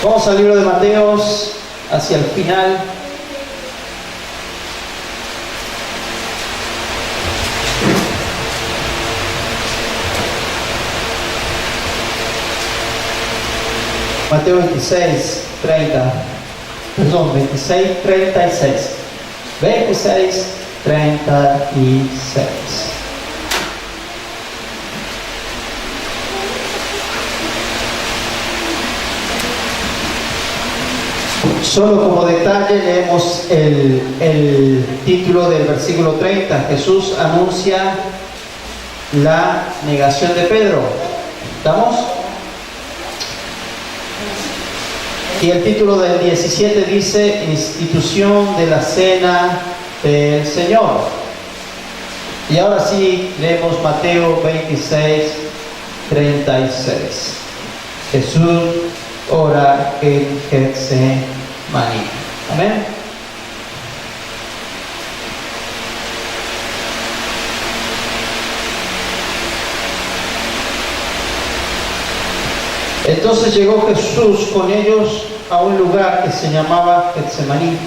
Vamos al libro de Mateos, hacia el final. Mateo 26, 30. Perdón, 26, 36. 26, 36. Solo como detalle leemos el título del versículo 30. Jesús anuncia la negación de Pedro. ¿Estamos? Y el título del 17 dice: institución de la cena del Señor. Y ahora sí leemos Mateo 26, 36. Jesús ora en Getsemaní. Amén. Entonces llegó Jesús con ellos a un lugar que se llamaba Getsemaní.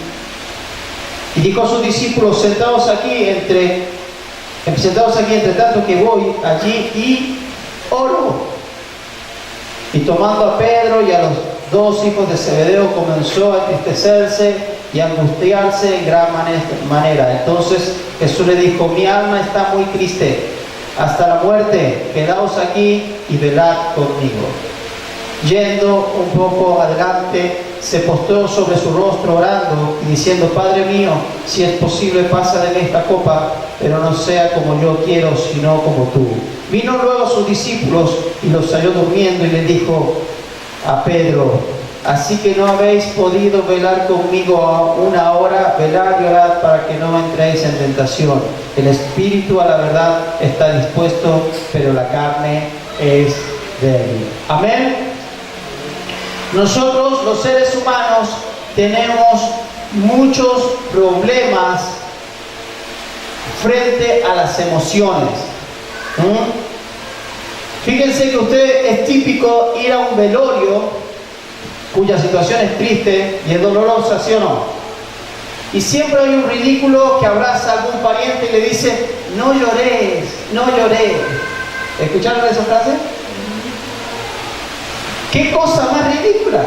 Y dijo a sus discípulos: sentados aquí entre tanto que voy allí y oro. Y tomando a Pedro y a los dos hijos de Zebedeo, comenzó a entristecerse y a angustiarse en gran manera. Entonces Jesús le dijo: mi alma está muy triste hasta la muerte, quedaos aquí y velad conmigo. Yendo un poco adelante, se postró sobre su rostro orando y diciendo: Padre mío, si es posible, pasa de mí esta copa, pero no sea como yo quiero, sino como tú. Vino luego a sus discípulos y los halló durmiendo, y les dijo a Pedro: así que no habéis podido velar conmigo una hora, velad y orad para que no entréis en tentación. El espíritu a la verdad está dispuesto, pero la carne es débil. Amén. Nosotros, los seres humanos, tenemos muchos problemas frente a las emociones. Fíjense que usted es típico ir a un velorio cuya situación es triste y es dolorosa, ¿sí o no? Y siempre hay un ridículo que abraza a algún pariente y le dice: no llores, no llores. ¿Escucharon esa frase? ¿Qué cosa más ridícula?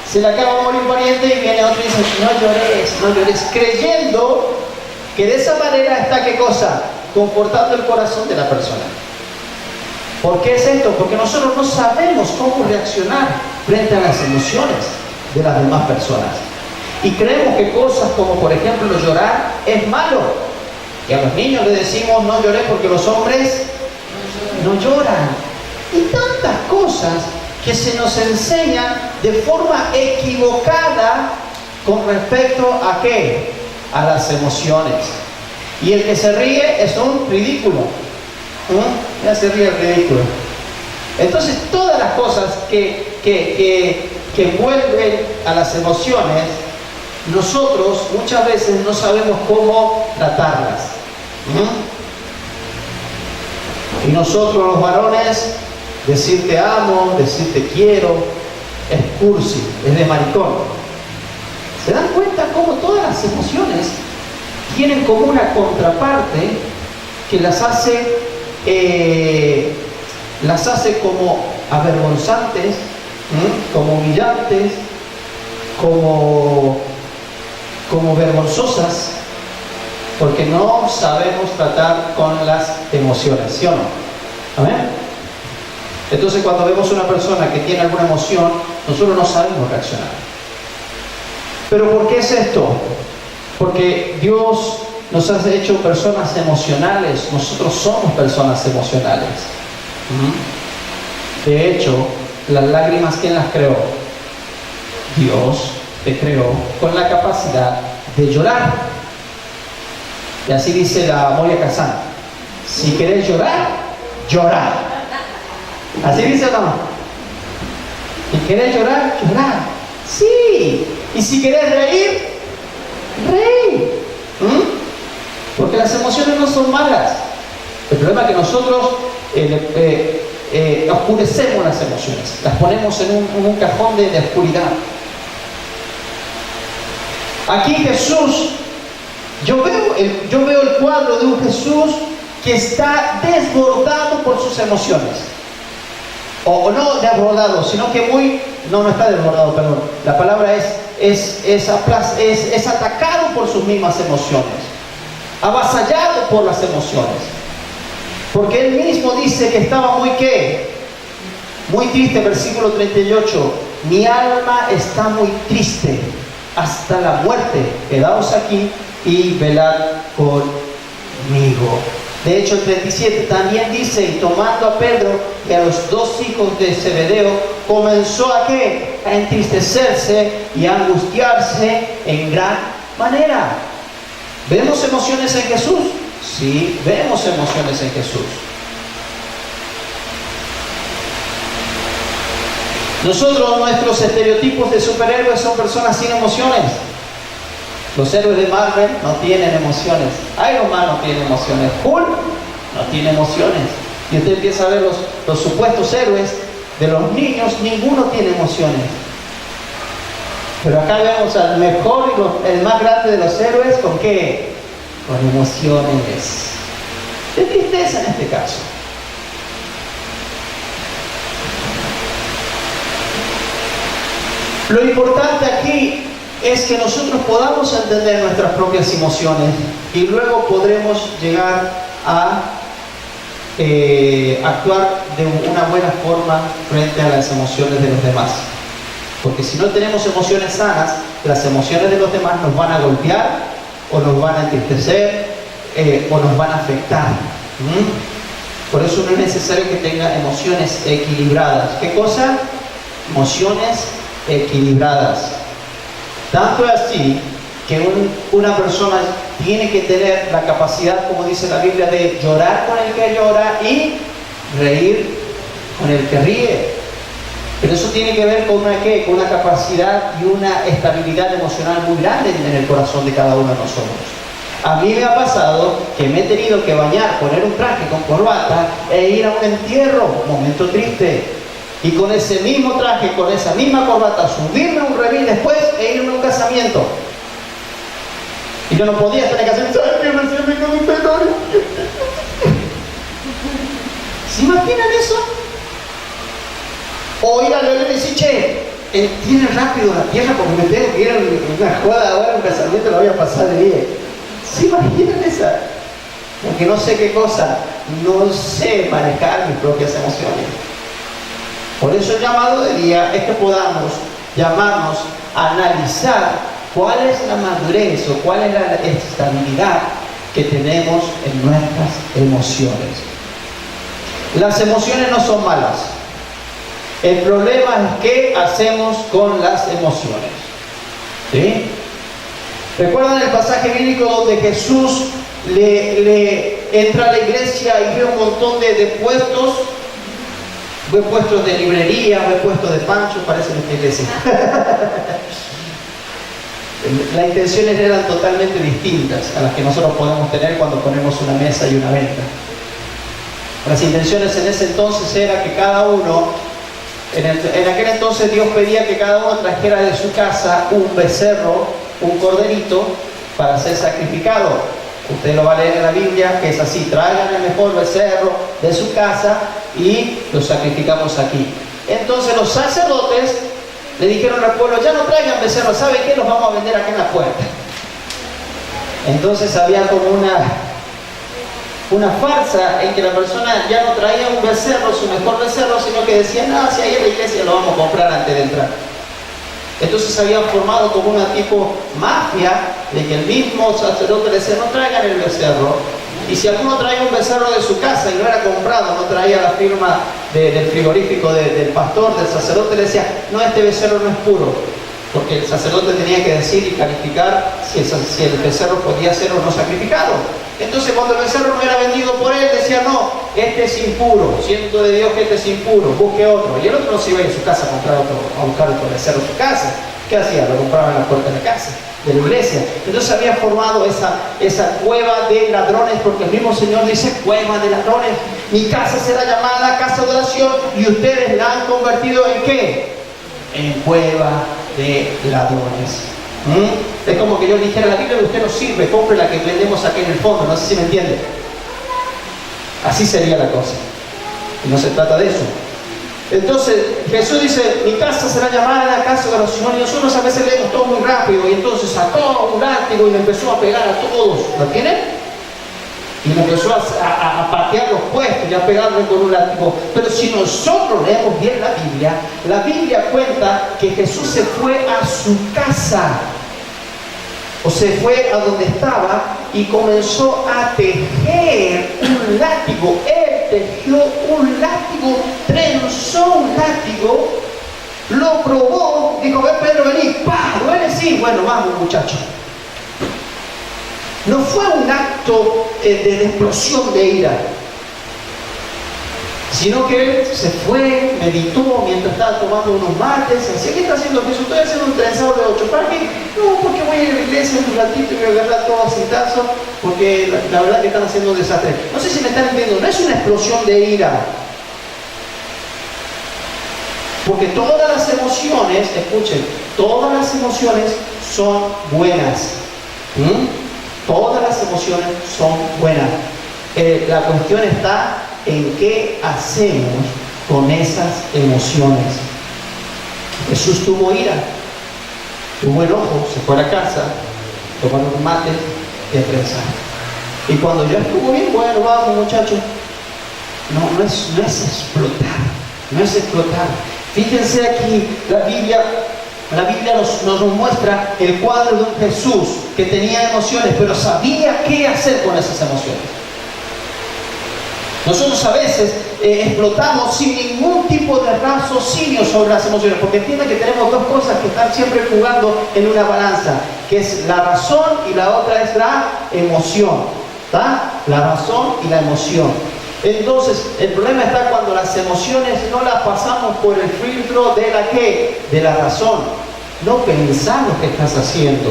Se le acaba de morir un pariente y viene otro y dice: no llores, no llores, creyendo que de esa manera está, ¿qué cosa? Confortando el corazón de la persona. ¿Por qué es esto? Porque nosotros no sabemos cómo reaccionar frente a las emociones de las demás personas. Y creemos que cosas como, por ejemplo, llorar es malo. Y a los niños les decimos: no llores porque los hombres no lloran. Y tantas cosas que se nos enseñan de forma equivocada con respecto a ¿qué? A las emociones. Y el que se ríe es un ridículo. Ya se ríe el ridículo. Entonces, todas las cosas que vuelven a las emociones, nosotros muchas veces no sabemos cómo tratarlas. Y nosotros, los varones, decir te amo, decir te quiero, es cursi, es de maricón. ¿Se dan cuenta cómo todas las emociones tienen como una contraparte que las hace como avergonzantes, como humillantes, como vergonzosas, porque no sabemos tratar con las emociones, ¿sí o no? ¿Amén? Entonces, cuando vemos una persona que tiene alguna emoción, nosotros no sabemos reaccionar. ¿Pero por qué es esto? Porque Dios nos ha hecho personas emocionales. Nosotros somos personas emocionales. De hecho, las lágrimas, ¿quién las creó? Dios te creó con la capacidad de llorar. Y así dice la Moria Kazan: si querés llorar, llorar. ¿Así dice o no? Si querés llorar, llorar. Sí. Y si querés reír, reír. Porque las emociones no son malas. El problema es que nosotros oscurecemos las emociones, las ponemos en un cajón de oscuridad. Aquí Jesús, yo veo el cuadro de un Jesús que está desbordado por sus emociones. O no desbordado, sino que no está desbordado, perdón. La palabra es atacado por sus mismas emociones, avasallado por las emociones. Porque él mismo dice que estaba muy triste, versículo 38. Mi alma está muy triste hasta la muerte. Quedaos aquí y velad conmigo. De hecho, el 37 también dice, y tomando a Pedro y a los dos hijos de Zebedeo, comenzó a entristecerse y a angustiarse en gran manera. ¿Vemos emociones en Jesús? Sí, vemos emociones en Jesús. Nuestros estereotipos de superhéroes son personas sin emociones. Los héroes de Marvel no tienen emociones. Iron Man no tiene emociones. Hulk no tiene emociones. Y usted empieza a ver los supuestos héroes de los niños, ninguno tiene emociones. Pero acá vemos al mejor y el más grande de los héroes, ¿con qué? Con emociones. De tristeza en este caso. Lo importante aquí es que nosotros podamos entender nuestras propias emociones y luego podremos llegar a actuar de una buena forma frente a las emociones de los demás. Porque si no tenemos emociones sanas, las emociones de los demás nos van a golpear o nos van a entristecer o nos van a afectar. Por eso no es necesario que tenga emociones equilibradas. ¿Qué cosa? Emociones equilibradas. Tanto es así que una persona tiene que tener la capacidad, como dice la Biblia, de llorar con el que llora y reír con el que ríe. Pero eso tiene que ver con una capacidad y una estabilidad emocional muy grande en el corazón de cada uno de nosotros. A mí me ha pasado que me he tenido que bañar, poner un traje con corbata e ir a un entierro, momento triste. Y con ese mismo traje, con esa misma corbata, subirme a un revés después e irme a un casamiento. Y yo no podía estar en el casamiento. ¿Sabes qué? Recién me quedé un velorio. ¿Se imaginan eso? O ir a la y decir, che, entiende rápido la tierra porque me tengo que ir a una joda ahora, un casamiento, la voy a pasar de bien. ¿Se imaginan esa? Porque no sé qué cosa, no sé manejar mis propias emociones. Por eso el llamado de día es que podamos llamarnos a analizar cuál es la madurez o cuál es la estabilidad que tenemos en nuestras emociones. Las emociones no son malas. El problema es qué hacemos con las emociones. ¿Sí? ¿Recuerdan el pasaje bíblico donde Jesús le entra a la iglesia y ve un montón de puestos? Ve puestos de librería, ve puestos de pancho, parece nuestra iglesia. Las intenciones eran totalmente distintas a las que nosotros podemos tener cuando ponemos una mesa y una venta. Las intenciones en ese entonces era que cada uno, en aquel entonces Dios pedía que cada uno trajera de su casa un becerro, un corderito, para ser sacrificado. Usted lo va a leer en la Biblia, que es así: traigan el mejor becerro de su casa y lo sacrificamos aquí. Entonces los sacerdotes le dijeron al pueblo: ya no traigan becerros, ¿saben qué? Los vamos a vender acá en la puerta. Entonces había como una farsa en que la persona ya no traía un becerro, su mejor becerro, sino que decía: no, si ahí en la iglesia lo vamos a comprar antes de entrar. Entonces se había formado como una tipo mafia de que el mismo sacerdote le decía: no traigan el becerro. Y si alguno traía un becerro de su casa y no era comprado, no traía la firma del frigorífico del pastor, del sacerdote, le decía: no, este becerro no es puro. porque el sacerdote tenía que decir y calificar si el becerro podía ser o no sacrificado. Entonces cuando el becerro no era vendido por él, decía, no, este es impuro, siento de Dios que este es impuro, busque otro. Y el otro no se iba a ir a su casa a buscar otro becerro en su casa. ¿Qué hacía? Lo compraba en la puerta de la casa, de la iglesia. Entonces había formado esa cueva de ladrones, porque el mismo Señor dice, cueva de ladrones. Mi casa será llamada casa de oración, y ustedes la han convertido ¿en qué? En cueva de ladrones. Es como que yo le dijera, la Biblia de usted no sirve, compre la que vendemos aquí en el fondo. No sé si me entiende. Así sería la cosa. Y no se trata de eso. Entonces Jesús dice, mi casa será llamada la casa de oración. Y nosotros a veces leemos todo muy rápido, y entonces sacó un látigo y le empezó a pegar a todos. ¿Lo tienen? Y le empezó a patear los puestos y a pegarle con un látigo. Pero si nosotros leemos bien la Biblia cuenta que Jesús se fue a su casa, o se fue a donde estaba, y comenzó a tejer un látigo. Él tejió un látigo, trenzó un látigo, lo probó, dijo, ven Pedro, vení, ¡pah! ¿Duele? Sí, bueno, vamos muchachos. No fue un acto de explosión de ira, sino que él se fue, meditó mientras estaba tomando unos mates. Así que está haciendo Jesús, estoy haciendo un trenzador de 8. ¿Para qué? No, porque voy a ir a la iglesia un ratito y voy a agarrar todo a cintazo, porque la verdad que están haciendo un desastre. No sé si me están entendiendo, no es una explosión de ira. Porque todas las emociones, escuchen, todas las emociones son buenas. Todas las emociones son buenas. La cuestión está en qué hacemos con esas emociones. Jesús tuvo ira, tuvo enojo, se fue a la casa, tomó un mate y a trenzar. Y cuando ya estuvo bien, bueno, vamos muchachos. No es explotar, no es explotar. Fíjense aquí, la Biblia nos muestra el cuadro de un Jesús que tenía emociones, pero sabía qué hacer con esas emociones. Nosotros a veces explotamos sin ningún tipo de raciocinio sobre las emociones, porque entienden que tenemos dos cosas que están siempre jugando en una balanza, que es la razón y la otra es la emoción. ¿Está? La razón y la emoción. Entonces, el problema está cuando las emociones no las pasamos por el filtro de la ¿qué? De la razón. No pensás lo que estás haciendo,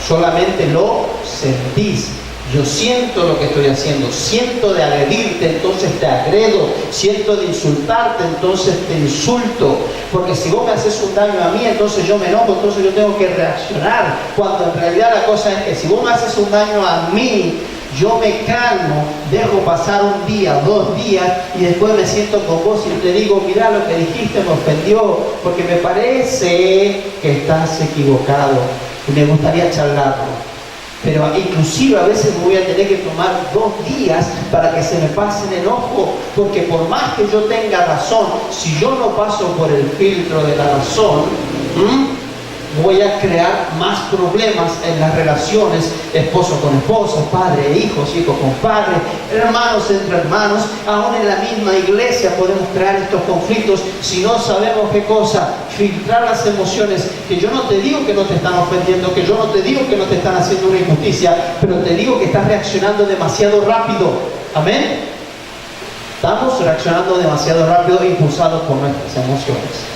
solamente lo sentís. Yo siento lo que estoy haciendo, siento de agredirte, entonces te agredo, siento de insultarte, entonces te insulto, porque si vos me haces un daño a mí, entonces yo me enojo, entonces yo tengo que reaccionar, cuando en realidad la cosa es que si vos me haces un daño a mí, yo me calmo, dejo pasar un día, 2 días, y después me siento con vos y te digo, mira lo que dijiste me ofendió, porque me parece que estás equivocado, y me gustaría charlarlo. Pero inclusive a veces me voy a tener que tomar 2 días para que se me pase el enojo, porque por más que yo tenga razón, si yo no paso por el filtro de la razón, voy a crear más problemas en las relaciones, esposo con esposa, padre e hijos, hijo con padre, hermanos entre hermanos, aún en la misma iglesia podemos crear estos conflictos si no sabemos qué cosa, filtrar las emociones, que yo no te digo que no te están ofendiendo, que yo no te digo que no te están haciendo una injusticia, pero te digo que estás reaccionando demasiado rápido. Amén. Estamos reaccionando demasiado rápido, impulsados por nuestras emociones.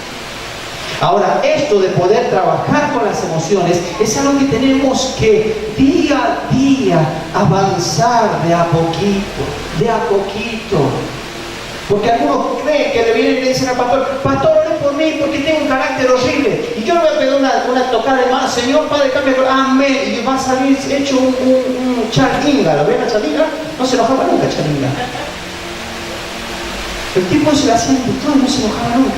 Ahora, esto de poder trabajar con las emociones es algo que tenemos que día a día avanzar de a poquito. Porque algunos creen que le vienen y le dicen al pastor, pastor, ore por mí porque tengo un carácter horrible. Y yo le voy a pedir una tocada de mano, Señor, Padre, cambia, amén. Y va a salir hecho un charinga. ¿Lo ven la charinga? No se enojaba nunca, charinga. El tipo se la hacía de todo y no se enojaba nunca.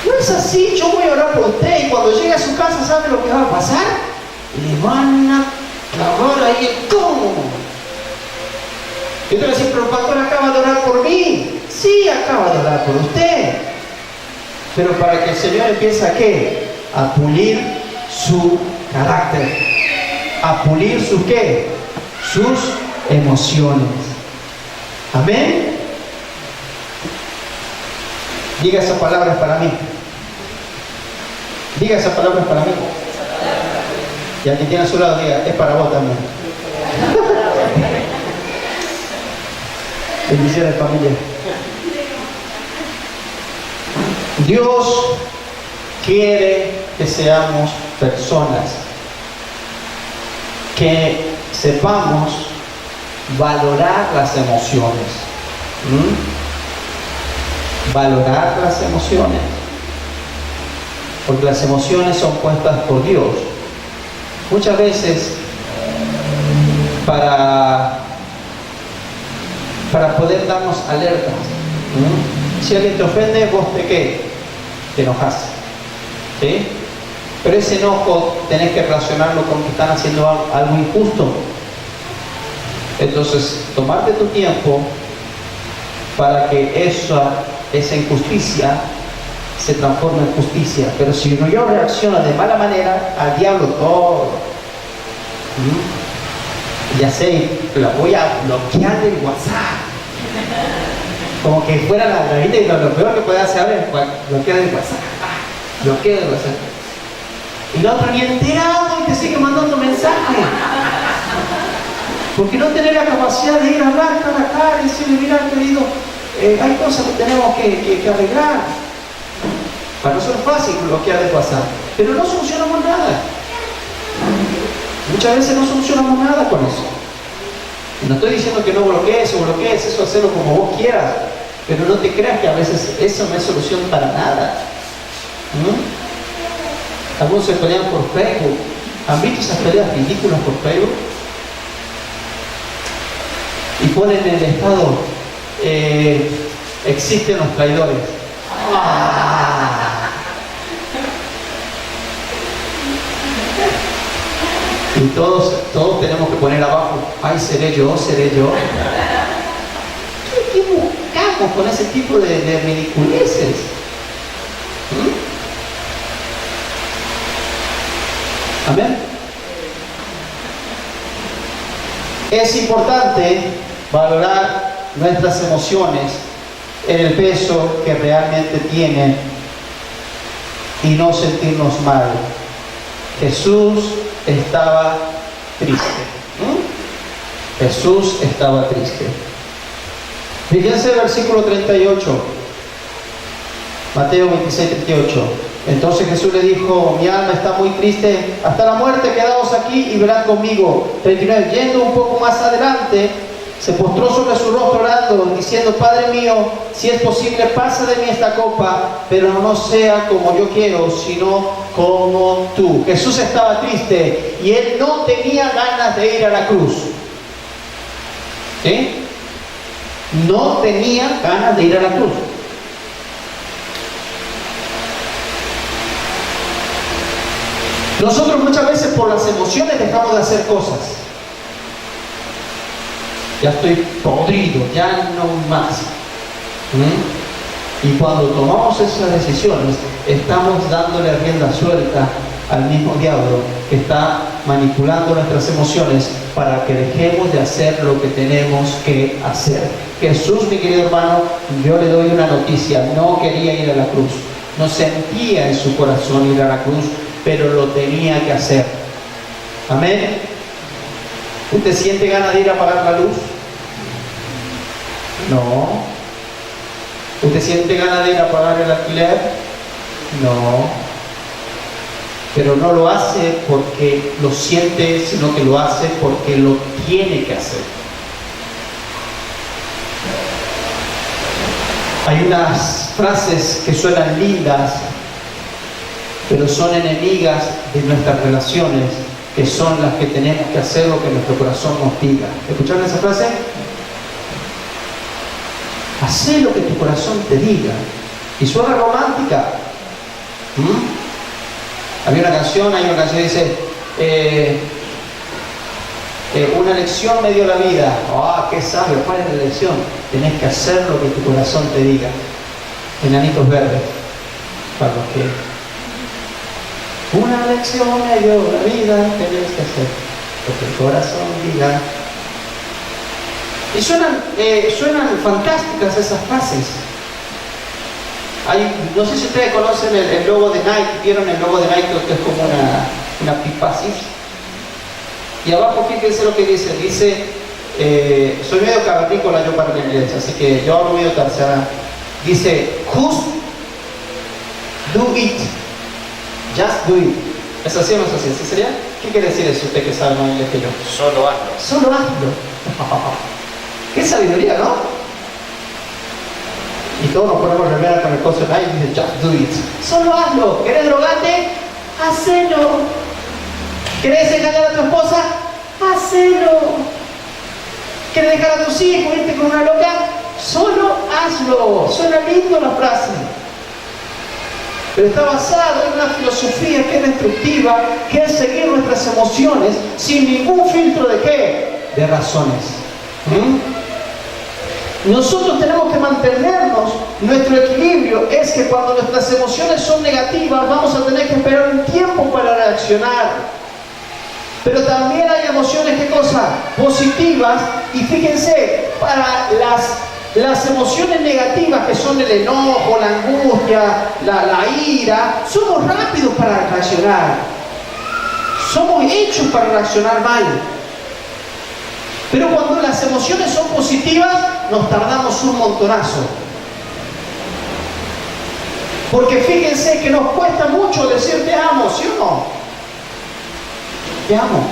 No es así, yo voy a orar por usted y cuando llegue a su casa, ¿sabe lo que va a pasar? Le van a clavar ahí el cómo. Y usted le dice, pero el pastor acaba de orar por mí. Sí, acaba de orar por usted. Pero para que el Señor empiece a ¿qué? A pulir su carácter. A pulir sus ¿qué? Sus emociones. Amén. Diga esas palabras para mí. Diga esa palabra para mí. Y al que tiene a su lado, diga, es para vos también. Bendiciones, familia. Dios quiere que seamos personas que sepamos valorar las emociones. Valorar las emociones. Porque las emociones son puestas por Dios. Muchas veces para poder darnos alertas. Si alguien te ofende, vos te enojas. ¿Sí? Pero ese enojo tenés que relacionarlo con que están haciendo algo injusto. Entonces, tomarte tu tiempo para que esa injusticia se transforme en justicia. Pero si yo reacciono de mala manera, al diablo todo. Ya sé, lo voy a bloquear del WhatsApp. Como que fuera la vida y lo peor que puede hacer es bloquear el WhatsApp. Bloqueo el WhatsApp. Y el otro ni enterado y te sigue mandando mensajes. Porque no tener la capacidad de ir a hablar cara a cara y decirle, mira querido, hay cosas que tenemos que arreglar. Para nosotros es fácil bloquear el WhatsApp, pero no solucionamos nada. Muchas veces no solucionamos nada con eso. Y no estoy diciendo que no bloquees o bloquees, eso hacerlo como vos quieras, pero no te creas que a veces eso no es solución para nada. Algunos se pelean por Facebook. ¿Han visto esas peleas ridículas por Facebook? Y ponen en el estado, existen los traidores. Y todos tenemos que poner abajo, ay, seré yo. ¿Qué buscamos con ese tipo de ridiculeces? Amén. Es importante valorar nuestras emociones en el peso que realmente tienen y no sentirnos mal. Jesús estaba triste. Jesús estaba triste. Fíjense el versículo 38. Mateo 26, 38. Entonces Jesús le dijo, mi alma está muy triste hasta la muerte, quedaos aquí y verán conmigo. 39. Yendo un poco más adelante, se postró sobre su rostro orando, diciendo, Padre mío, si es posible, pasa de mí esta copa, pero no sea como yo quiero, sino como tú. Jesús estaba triste y él no tenía ganas de ir a la cruz. ¿Sí? No tenía ganas de ir a la cruz. Nosotros muchas veces por las emociones dejamos de hacer cosas. Ya estoy podrido, ya no más. Y cuando tomamos esas decisiones, estamos dándole rienda suelta al mismo diablo que está manipulando nuestras emociones para que dejemos de hacer lo que tenemos que hacer. Jesús, mi querido hermano, yo le doy una noticia, no quería ir a la cruz, no sentía en su corazón ir a la cruz, pero lo tenía que hacer. Amén. ¿Usted siente ganas de ir a apagar la luz? No. ¿Usted siente ganas de ir a pagar el alquiler? No. Pero no lo hace porque lo siente, sino que lo hace porque lo tiene que hacer. Hay unas frases que suenan lindas, pero son enemigas de nuestras relaciones, que son las que tenemos que hacer lo que nuestro corazón nos diga. ¿Escucharon esa frase? Hacé lo que tu corazón te diga. Y suena romántica. Hay una canción que dice, una lección me dio la vida. ¡Qué sabio! ¿Cuál es la lección? Tenés que hacer lo que tu corazón te diga. Enanitos verdes. Para los que... Una lección me dio la vida, tenés que hacer lo que el corazón diga. Y suenan fantásticas esas frases. No sé si ustedes conocen el logo de Nike, vieron el logo de Nike que es como una pipa así. Y abajo fíjense lo que dice, soy medio cavernícola yo para el inglés, así que yo hablo medio tercera. Dice, just do it, just do it. ¿Es así o no es así? ¿Sí sería? ¿Qué quiere decir eso usted que sabe más inglés que yo? Solo hazlo. Solo hazlo. Qué sabiduría, ¿no? Y todos nos ponemos remera con el coso de Nike y dice, just do it. Solo hazlo. ¿Querés drogarte? Hacelo. ¿Querés engañar a tu esposa? Hacelo. ¿Querés dejar a tus hijos, irte con una loca? Solo hazlo. Suena lindo la frase. Pero está basado en una filosofía que es destructiva, que es seguir nuestras emociones sin ningún filtro de ¿qué? De razones. Nosotros tenemos que mantenernos, nuestro equilibrio es que cuando nuestras emociones son negativas vamos a tener que esperar un tiempo para reaccionar. Pero también hay emociones, ¿qué cosa? Positivas. Y fíjense, para las emociones negativas que son el enojo, la angustia, la ira, somos rápidos para reaccionar. Somos hechos para reaccionar mal. Pero cuando las emociones son positivas, nos tardamos un montonazo. Porque fíjense que nos cuesta mucho decir te amo, ¿sí o no? Te amo.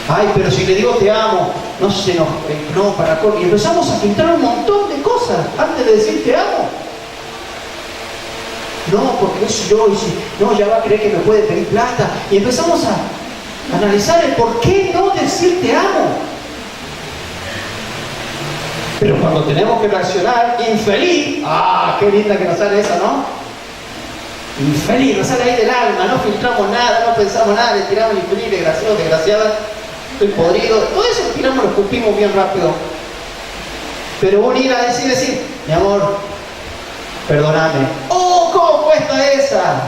Ay, pero si le digo te amo, no sé, no, para qué. Y empezamos a filtrar un montón de cosas antes de decir te amo. No, porque eso yo, y si no, ya va a creer que me puede pedir plata. Y empezamos a analizar el por qué no decir te amo. Pero cuando tenemos que reaccionar infeliz, qué linda que nos sale esa, ¿no? Infeliz, nos sale ahí del alma, no filtramos nada, no pensamos nada, le tiramos infeliz, desgraciado, desgraciada, estoy podrido, todo eso lo tiramos, lo escupimos bien rápido. Pero un ir a decir, mi amor, perdóname. ¿Cómo cuesta esa?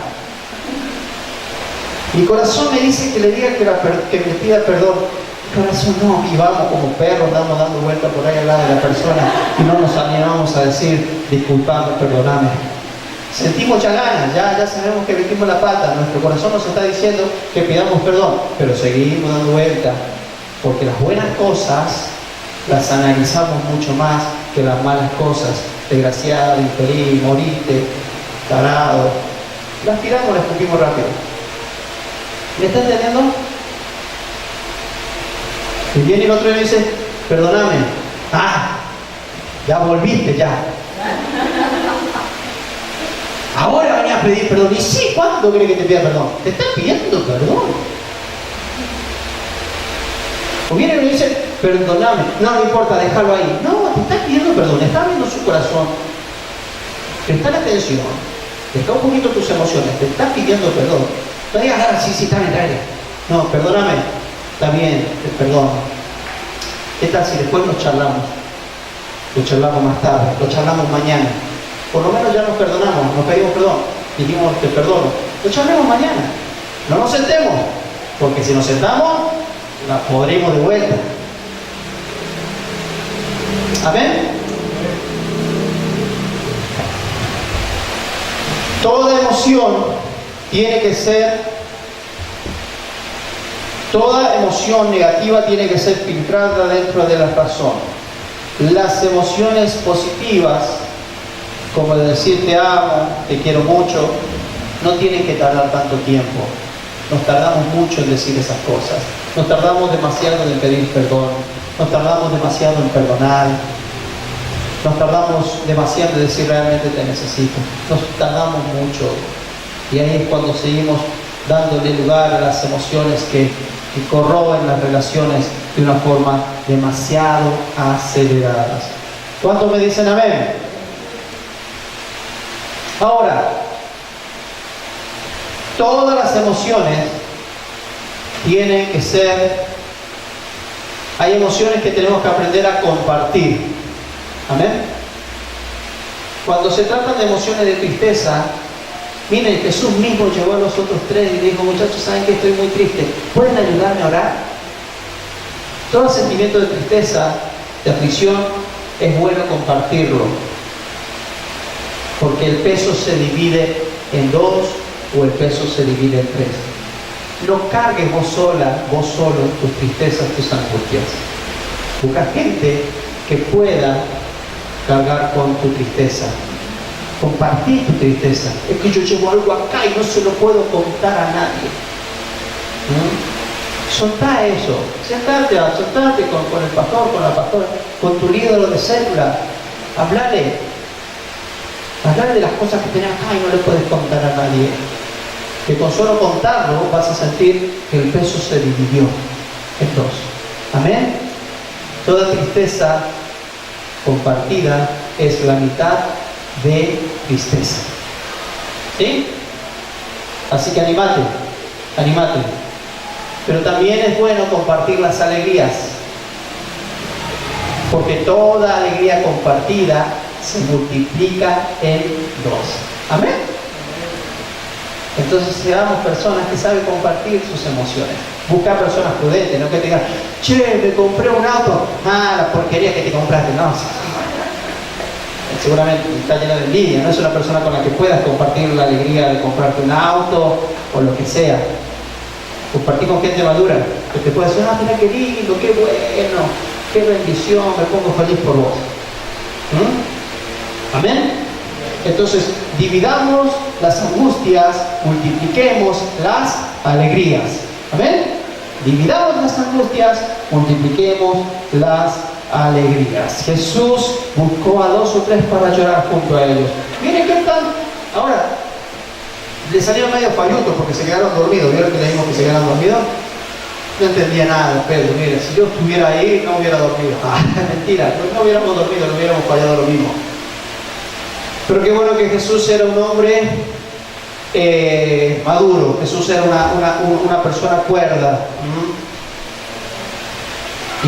Mi corazón me dice que le diga que me pida perdón. Mi corazón no, y vamos como perros, andamos dando vueltas por ahí al lado de la persona y no nos animamos a decir, disculpame, perdóname. Sentimos ya ganas, ya sabemos que metimos la pata, nuestro corazón nos está diciendo que pidamos perdón, pero seguimos dando vueltas, porque las buenas cosas las analizamos mucho más que las malas cosas. Desgraciado, infeliz, moriste, tarado, las tiramos, las escupimos rápido. ¿Me está entendiendo? Y viene el otro y me dice, perdóname. Ya volviste, ya. Ahora venía a pedir perdón. Y sí, ¿cuándo cree que te pida perdón? Te está pidiendo perdón. O viene y me dice, perdóname. No importa, déjalo ahí. No, te está pidiendo perdón. Está viendo su corazón. Presta la atención. Está un poquito tus emociones. Te está pidiendo perdón. No digas, sí, está bien, dale. No, perdóname. Está bien, te perdono. ¿Qué tal si después nos charlamos? Lo charlamos más tarde, lo charlamos mañana. Por lo menos ya nos perdonamos, nos pedimos perdón. Dijimos, te perdono. Lo charlemos mañana. No nos sentemos, porque si nos sentamos, la podremos de vuelta. ¿Amén? Toda emoción tiene que ser, toda emoción negativa tiene que ser filtrada dentro de la razón. Las emociones positivas, como decir te amo, te quiero mucho, no tienen que tardar tanto tiempo. Nos tardamos mucho en decir esas cosas. Nos tardamos demasiado en pedir perdón. Nos tardamos demasiado en perdonar. Nos tardamos demasiado en decir realmente te necesito. Nos tardamos mucho. Y ahí es cuando seguimos dándole lugar a las emociones que corroen las relaciones de una forma demasiado aceleradas. ¿Cuántos me dicen amén? Ahora, todas las emociones tienen que ser, hay emociones que tenemos que aprender a compartir. Amén. Cuando se trata de emociones de tristeza, miren, Jesús mismo llevó a los otros tres y dijo, muchachos, ¿saben que estoy muy triste? ¿Pueden ayudarme a orar? Todo sentimiento de tristeza, de aflicción, es bueno compartirlo. porque el peso se divide en dos o el peso se divide en tres. No cargues vos solo tus tristezas, tus angustias. Busca gente que pueda cargar con tu tristeza. Compartir tu tristeza. Es que yo llevo algo acá y no se lo puedo contar a nadie. Soltá eso. Sentate con el pastor, con la pastora, con tu líder de célula. Hablale de las cosas que tenés acá y no le puedes contar a nadie. Que con solo contarlo vas a sentir que el peso se dividió en dos. Amén. Toda tristeza compartida es la mitad de tristeza. ¿Sí? Así que animate. Pero también es bueno compartir las alegrías, porque toda alegría compartida se multiplica en dos. Amén. Entonces seamos personas que saben compartir sus emociones. Busca personas prudentes, no que te digan, che, me compré un auto, la porquería que te compraste. No, seguramente está lleno de envidia, no es una persona con la que puedas compartir la alegría de comprarte un auto o lo que sea. Compartir con gente madura, que te pueda decir, mira qué lindo, qué bueno, qué bendición, me pongo feliz por vos. Amén. Entonces, dividamos las angustias, multipliquemos las alegrías. Amén. Dividamos las angustias, multipliquemos las alegrías. Jesús buscó a 2 o 3 para llorar junto a ellos. Miren qué tal. Ahora, le salió medio falluto porque se quedaron dormidos. ¿Vieron que le dijimos que se quedaron dormidos? No entendía nada, Pedro. Mire, si yo estuviera ahí, no hubiera dormido. Mentira, no hubiéramos dormido, no hubiéramos fallado lo mismo. Pero qué bueno que Jesús era un hombre maduro. Jesús era una persona cuerda.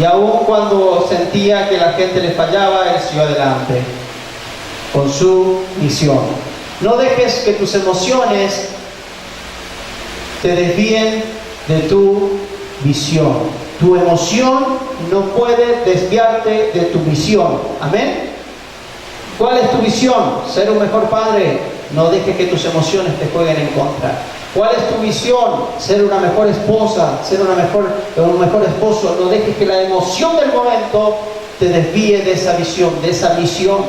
Y aun cuando sentía que la gente le fallaba, él siguió adelante con su misión. No dejes que tus emociones te desvíen de tu visión. Tu emoción no puede desviarte de tu visión. Amén. ¿Cuál es tu visión? Ser un mejor padre. No dejes que tus emociones te jueguen en contra. ¿Cuál es tu visión? Ser una mejor esposa, ser un mejor esposo. No dejes que la emoción del momento te desvíe de esa visión, de esa misión.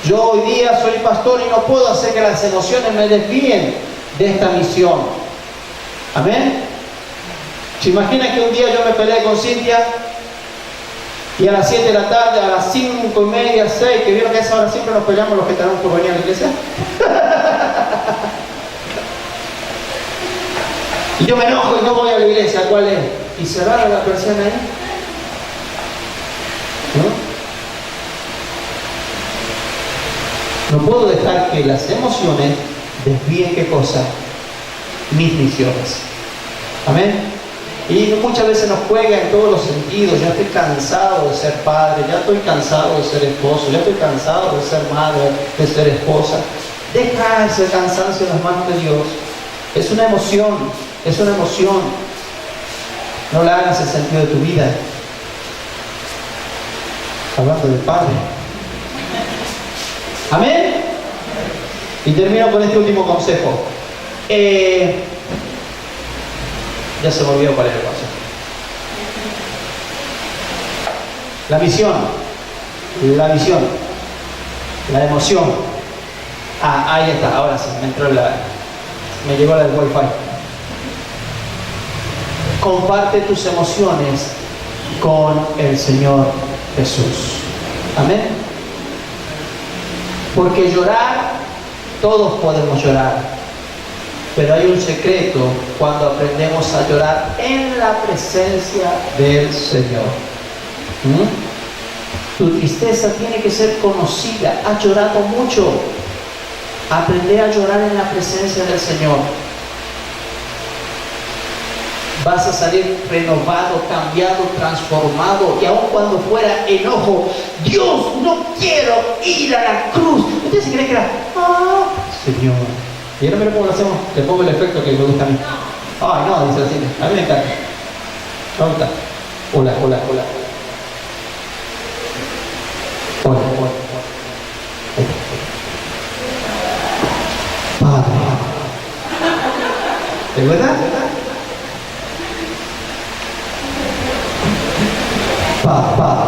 Yo hoy día soy pastor y no puedo hacer que las emociones me desvíen de esta misión. Amén. ¿Se imagina que un día yo me peleé con Cintia y a las 7 de la tarde, a las 5:30, 6, que vieron que a esa hora siempre nos peleamos los que tenemos por venir a la iglesia? Y yo me enojo y no voy a la iglesia. ¿Cuál es? Y cerrar la persiana ahí. No puedo dejar que las emociones desvíen, ¿qué cosa? Mis misiones. Amén. Y muchas veces nos juega en todos los sentidos. Ya estoy cansado de ser padre, ya estoy cansado de ser esposo, ya estoy cansado de ser madre, de ser esposa. Deja ese cansancio en las manos de Dios. Es una emoción, es una emoción. No la hagas el sentido de tu vida. Hablando del Padre. Amén. Y termino con este último consejo. Ya se me olvidó cuál era el consejo. La visión, la emoción. Ahí está, ahora sí, me llegó la del Wi-Fi. Comparte tus emociones con el Señor Jesús. Amén. Porque llorar, todos podemos llorar. Pero hay un secreto cuando aprendemos a llorar en la presencia del Señor. Tu tristeza tiene que ser conocida. Has llorado mucho. Aprende a llorar en la presencia del Señor. Vas a salir renovado, cambiado, transformado. Y aun cuando fuera enojo, Dios, no quiero ir a la cruz. ¿Ustedes se creen que era? Señor. Y ahora mira cómo lo hacemos. Le pongo el efecto que me gusta a mí. Ay, no, dice así. A mí me encanta. Me gusta. Hola. Hola. Padre. ¿De verdad? Padre.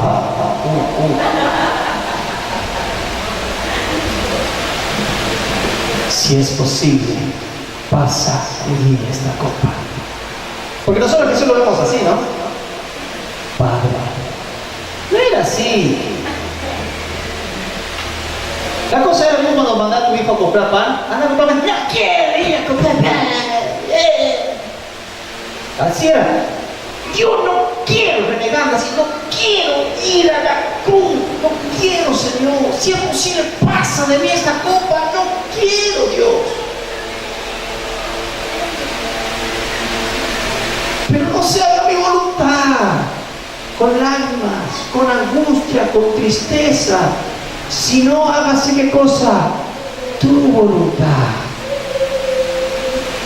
Si es posible, pasa de mí esta copa. Porque nosotros Jesús lo vemos así, ¿no? Padre. No era así. La cosa era como cuando mandás a tu hijo a comprar pan. Anda a comprar pan. No quiero ir a comprar pan. Así era. Yo no quiero, renegando así, no quiero ir a la cruz, no quiero, Señor. Si es posible, pasa de mí esta copa, no quiero, Dios. Pero no se haga mi voluntad, con lágrimas, con angustia, con tristeza, sino hágase qué cosa, tu voluntad.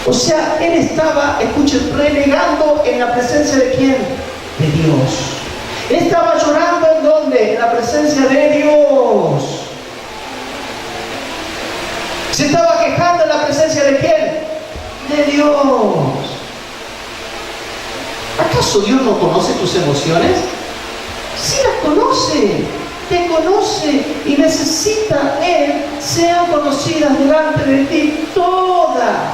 O sea, él estaba, escuchen, renegando en la presencia de ¿quién? De Dios. Él estaba llorando ¿en dónde? En la presencia de Dios. Se estaba quejando en la presencia de ¿quién? De Dios. ¿Acaso Dios no conoce tus emociones? Sí las conoce, te conoce y necesita Él sean conocidas delante de ti todas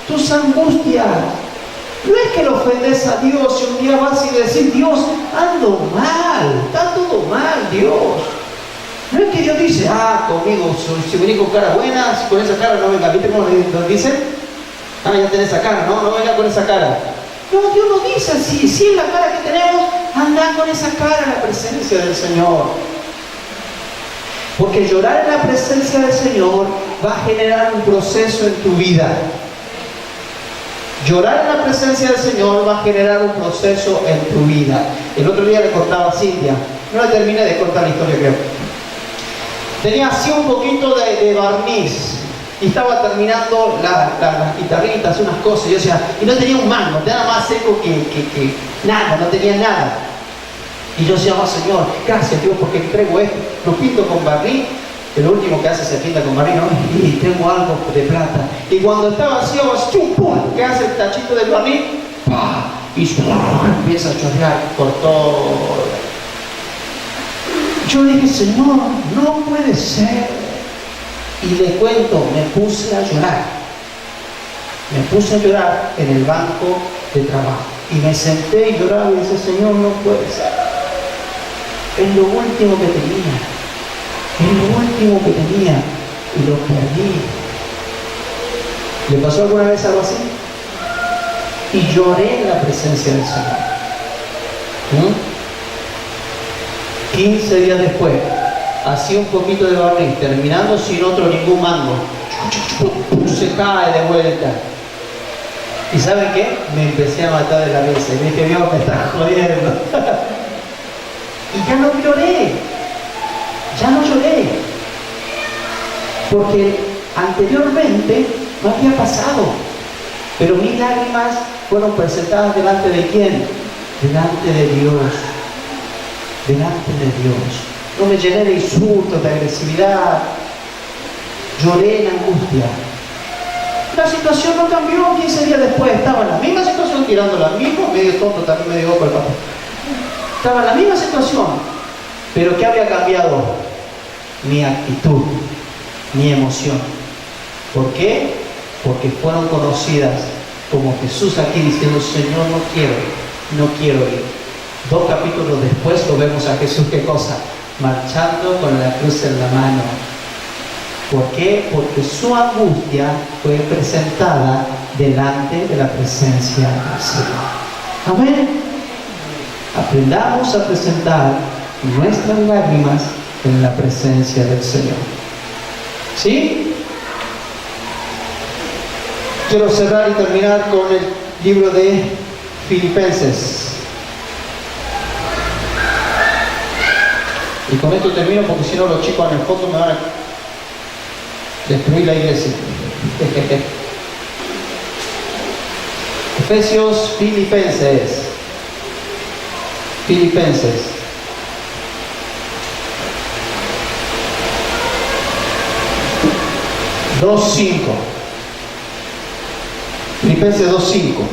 tus angustias. No es que lo ofendes a Dios y un día vas y decís, Dios, ando mal, está todo mal, Dios. No es que Dios dice, conmigo, si venís con cara buena, con esa cara no venga. ¿Viste cómo nos dicen? Ya tenés esa cara, no venga con esa cara. No, Dios no dice así. Si es la cara que tenemos, anda con esa cara en la presencia del Señor. Porque llorar en la presencia del Señor va a generar un proceso en tu vida. Llorar en la presencia del Señor va a generar un proceso en tu vida. El otro día le contaba a Cintia, no le terminé de contar la historia, creo. Tenía así un poquito de barniz y estaba terminando las guitarritas, unas cosas. Y yo decía, y no tenía un mango, tenía nada más seco que nada, no tenía nada. Y yo decía, Señor, gracias Dios porque traigo esto, lo pinto con barniz. Lo último que hace se pinta con barniz, ¿no? Y tengo algo de plata. Y cuando estaba así, ¡pum! ¿Qué hace el tachito de barniz? ¡Pah! Y empieza a chorrear por todo. Yo dije, Señor, no puede ser. Y le cuento, me puse a llorar. Me puse a llorar en el banco de trabajo. Y me senté y lloraba y dije, Señor, no puede ser. Es lo último que tenía. Es lo último que tenía. Y lo perdí. ¿Le pasó alguna vez algo así? Y lloré en la presencia del Señor. 15 días después, hacía un poquito de barniz, terminando sin otro ningún mango. Se cae de vuelta. ¿Y saben qué? Me empecé a matar de la risa. Y dije, Dios, me está jodiendo. Y ya no lloré. Ya no lloré. Porque anteriormente no había pasado. Pero mis lágrimas fueron presentadas delante de ¿quién? Delante de Dios. Delante de Dios. No me llené de insultos, de agresividad. Lloré en angustia. La situación no cambió. 15 días después estaba en la misma situación, tirando la misma, medio tonto también, medio ojo el papá. Estaba en la misma situación. Pero ¿qué había cambiado? Mi actitud, mi emoción. ¿Por qué? Porque fueron conocidas como Jesús aquí diciendo, Señor, no quiero ir. 2 capítulos después lo vemos a Jesús, ¿qué cosa? Marchando con la cruz en la mano. ¿Por qué? Porque su angustia fue presentada delante de la presencia del Señor. Amén. Aprendamos a presentar nuestras lágrimas en la presencia del Señor. ¿Sí? Quiero cerrar y terminar con el libro de Filipenses. Y con esto termino porque si no los chicos en el fondo me van a destruir la iglesia. Efesios, Filipenses. 2:5. Filipenses 2:5.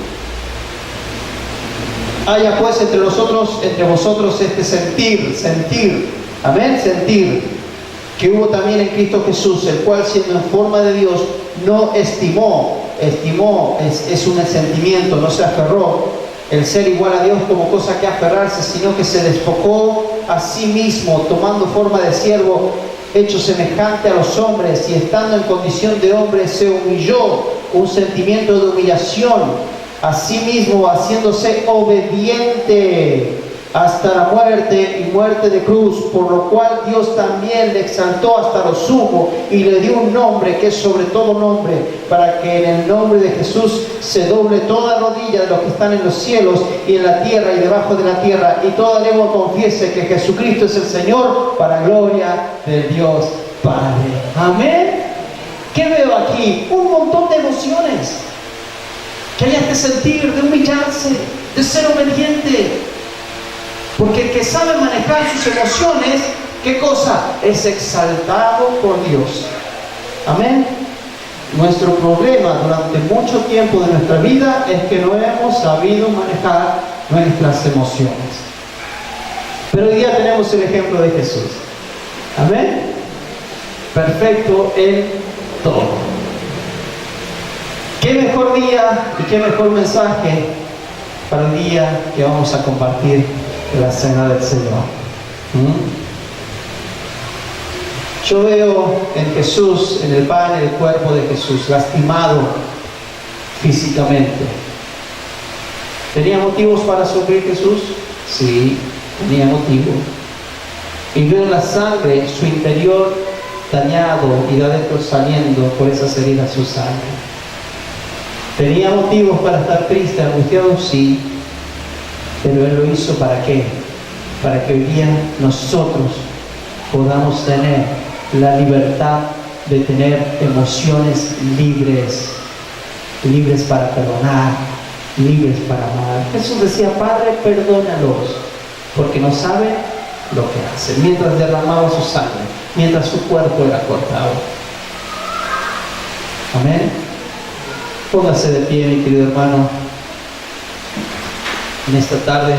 Haya pues entre vosotros este sentir, amén, sentir, que hubo también en Cristo Jesús, el cual siendo en forma de Dios, no estimó es un sentimiento, no se aferró el ser igual a Dios como cosa que aferrarse, sino que se despojó a sí mismo, tomando forma de siervo, hecho semejante a los hombres, y estando en condición de hombre, se humilló, un sentimiento de humillación, a sí mismo, haciéndose obediente hasta la muerte y muerte de cruz, por lo cual Dios también le exaltó hasta lo sumo y le dio un nombre que es sobre todo nombre, para que en el nombre de Jesús se doble toda rodilla de los que están en los cielos y en la tierra y debajo de la tierra, y toda lengua confiese que Jesucristo es el Señor, para gloria del Dios Padre. Amén. ¿Qué veo aquí? Un montón de emociones. Que haya este sentir de humillarse, de ser obediente. Porque el que sabe manejar sus emociones, ¿qué cosa? Es exaltado por Dios. Amén. Nuestro problema durante mucho tiempo de nuestra vida es que no hemos sabido manejar nuestras emociones. Pero hoy día tenemos el ejemplo de Jesús. Amén. Perfecto en todo. Qué mejor día y qué mejor mensaje para el día que vamos a compartir la cena del Señor. Yo veo en Jesús, en el pan, el cuerpo de Jesús, lastimado físicamente. ¿Tenía motivos para sufrir Jesús? Sí, tenía motivos. Y veo la sangre, su interior dañado y de adentro saliendo por esas heridas su sangre. ¿Tenía motivos para estar triste, angustiado? Sí. Pero Él lo hizo ¿para qué? Para que hoy día nosotros podamos tener la libertad de tener emociones libres. Libres para perdonar, libres para amar. Jesús decía, Padre, perdónalos, porque no saben lo que hacen. Mientras derramaba su sangre, mientras su cuerpo era cortado. Amén. Póngase de pie, mi querido hermano, en esta tarde.